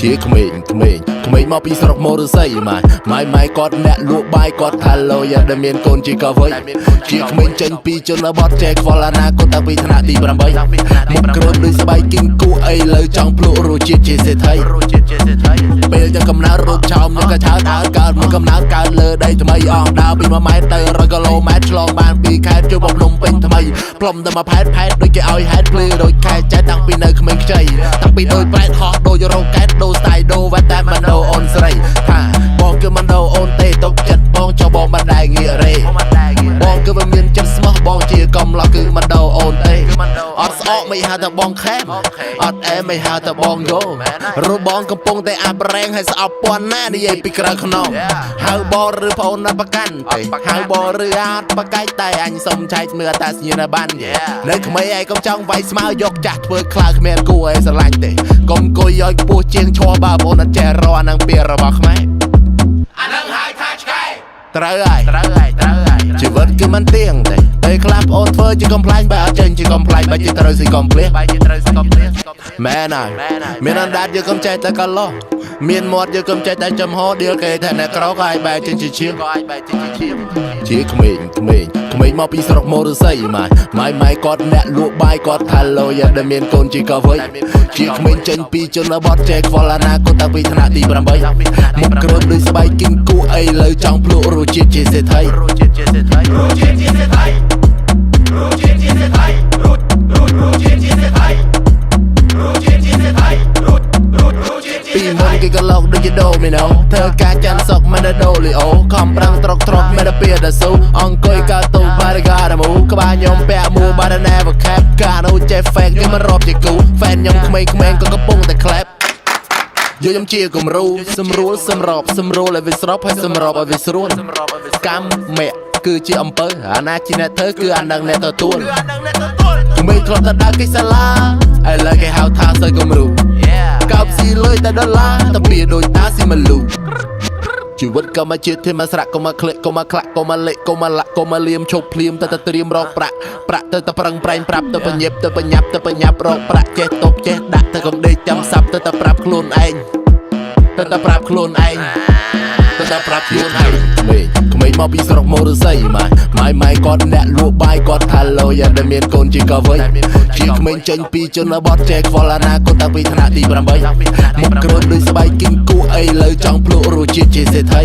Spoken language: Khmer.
ជាក្មេងមកពីស្រុកមរស័យម៉ែគាត់អ្នកលក់បាយគាត់ថាឡូយ៉ាដែលមានកូនជាកវ័យជាក្មេងចេញពីជនបទចែកខ្វល់អនាគតតាំងពីថ្នាក់ទី8មុខក្រូចដូចស្បែកគីងគូអីលើចង់ភ្លក់រសជាតិជាសេដ្ឋីពេលយ៉ាងកំណើតរូបឆោមនឹងក៏ឆើតកើតមួយកំណើតកើតលើដីថ្មីអស់ដើរពី1ម៉ែត្រទៅ100គីឡូម៉ែត្រឆ្លងបានពីខេត្តចូលមកភ្នំពេញថ្មីផ្លុំទៅមកផែតដូចគេឲ្យហេតុភ្លឺដូចខែចែកតាំងពីនៅក្មេងខ្ចីតាំងពីដូចប្រែតហោះដូចរោកែតដូស្ទាយដូវ៉ាតែមិនដូអូនស្រីថាបងគឺមិនដូអូនទេຕົកចិត្តបងចោលបងមិនដែរងាករេបងគឺមិនមានចិត្តស្មោះបងជាកំឡោះគឺមិនដូអូនទេអត់ស្អកមិនហៅថាបងខែមអត់អែមិនហៅថាបងយោរូបបងកំពុងតែអាប់រែងឲ្យស្អប់ពាន់ណានិយាយពីក្រៅខ្នងហៅបងឬប្អូនណាប្រកាន់ទេហៅបងឬអត់ប្រកាច់តែអញសុំចែកមើលតាស្ញៀនបាននៅក្មេងឯងកុំចង់វាយស្មៅយកចាស់ធ្វើខ្លាគ្មានគួរឲ្យស្រឡាញ់ទេកុំគួយឲ្យខ្ពស់ជាងឈរបើបងអត់ចេះរកអានឹងពីរបស់ខ្មែរអានឹងហៅថាឆ្កែត្រូវហើយជីវិតគឺមិនទៀងទេតែខ្លះអូនធ្វើជាកំប្លែងបើអត់ចេញជាកំប្លែងបើជាត្រូវស៊ីកំភ្លះមែនហើយមានអណ្ដាតយកកំចេះតែកឡោះមានមាត់យកកំចេះតែចំហដៀលគេថាអ្នកក្រក៏ឲ្យបែកចេញជាឈៀងជាក្មេងមកពីស្រុកមរស័យម៉ែគាត់អ្នកលក់បាយគាត់ថាឡូយ៉ាដែលមានកូនជាកវ័យជាក្មេងចេញពីជនបទចែកខ្វល់អនាគតតាំងពីថ្នាក់ទី8មុខក្រូចដូចស្បែកគីងគូអីលើចង់ភ្លក់រសជាតិជាសេដ្ឋីពីមុនគេក៏លោកដូចជាដូមីណូធ្វើការចាន់សុកមិនដូលីអូខំប្រាំងត្រកមិនដល់ពេលដល់ស៊ូអង្គុយកាទូបារីកាមូក្បាលខ្ញុំពាក់មូបារណែវខាប់កានូចេះហ្វេកគេមិនរាប់ជាគូហ្វេនខ្ញុំក្មេងក៏កំពុងតែក្លែបយកខ្ញុំជាគំរូសម្រួលឲ្យវាស្របហើយសម្របឲ្យវាស្រួលកម្មមៈគឺជាអំពើអាណាជាអ្នកធ្វើគឺអានឹងអ្នកទទួលក្មេងធ្លាប់តែដើរកិច្ចសាលាឥឡូវគេហៅថាសើគំរូកោបស៊ីលុយតែដុល្លារតែពីដូចតាស៊ីមលូជីវិតក៏មកជាធម្មស្រៈក៏មកក្លែកក៏មកខ្លាក់ក៏មកលេក៏មកលាក់ក៏មកលៀមឈប់ភ្លាមទៅត្រៀមរកប្រាក់ទៅប្រឹងប្រែងប្រាប់ទៅបញ្ញាប់រកប្រាក់ចេះតបចេះដាក់ទៅកំដេកចាំសាប់ទៅប្រាប់ខ្លួនឯងក្មេងមកពីស្រុកមរស័យម៉ែគាត់អ្នកលក់បាយគាត់ថាឡូយ៉ាដែលមានកូនជាកវ័យជាក្មេងចេញពីជនបទចែកខ្វល់អនាគតតាំងពីថ្នាក់ទី8មុខក្រូចដូចស្បែកគីងគូអីលើចង់ភ្លក់រសជាតិជាសេដ្ឋី